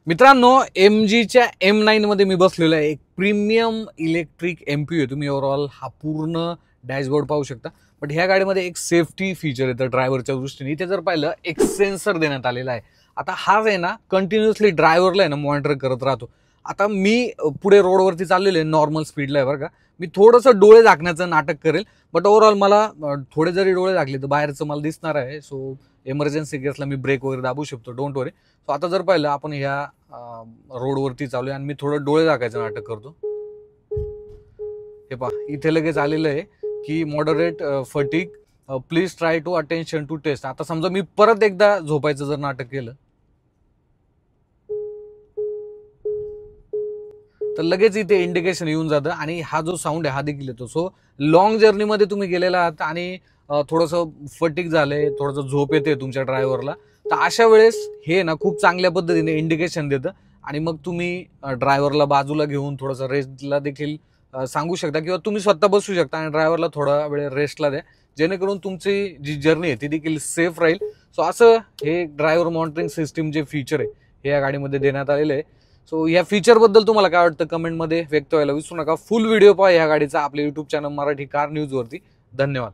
मित्रांनो, MGच्या M9 मध्ये मी बसलेलो आहे. एक प्रीमियम इलेक्ट्रिक MPU आहे. तुम्ही ओव्हरऑल हा पूर्ण डॅशबोर्ड पाहू शकता. बट ह्या गाडीमध्ये एक सेफ्टी फीचर येतं ड्रायव्हरच्या दृष्टीने. इथे जर पाहिलं एक सेन्सर देण्यात आलेला आहे. आता हा आहे ना कंटिन्युअसली ड्रायव्हरला आहे ना मॉनिटर करत राहतो. आता मी पुढे रोडवरती चाललेलो आहे, नॉर्मल स्पीडला आहे बरं का. मी थोडंसं डोळे झाकण्याचं नाटक करेल, बट ओव्हरऑल मला थोडे जरी डोळे झाकले तर बाहेरचं मला दिसणार आहे. सो इमर्जन्सी केसला मी ब्रेक वगैरे दाबू शकतो, डोंट वरी. सो आता जर पाहिलं आपण ह्या रोडवरती चालू आहे आणि मी थोडं डोळे झाकायचं नाटक करतो. हे पहा, इथे लगेच आलेलं आहे की moderate fatigue, please try to attention to test. आता समजा मी परत एकदा झोपायचं जर नाटक केलं तर लगेच इथे इंडिकेशन येऊन जातं आणि हा जो साऊंड आहे हा देखील येतो. सो लॉंग जर्नीमध्ये तुम्ही गेलेला आहात आणि थोडंसं फटीग झालंय, थोडंसं झोप येते तुमच्या ड्रायव्हरला, तर अशा वेळेस हे ना खूप चांगल्या पद्धतीने इंडिकेशन देतं आणि मग तुम्ही ड्रायव्हरला बाजूला घेऊन थोडंसं रेस्टला देखील सांगू शकता किंवा तुम्ही स्वतः बसू शकता आणि ड्रायव्हरला थोडा वेळ रेस्टला द्या, जेणेकरून तुमची जी जर्नी आहे ती देखील सेफ राहील. सो असं हे ड्रायव्हर मॉनिटरिंग सिस्टीम जे फीचर आहे हे या गाडीमध्ये देण्यात आलेलं आहे. सो या फीचरबद्दल तुम्हाला काय वाटतं कमेंटमध्ये व्यक्त व्हायला विसरू नका. फुल व्हिडिओ पहा या गाडीचा आपल्या YouTube channel Marathi car news वरती. धन्यवाद.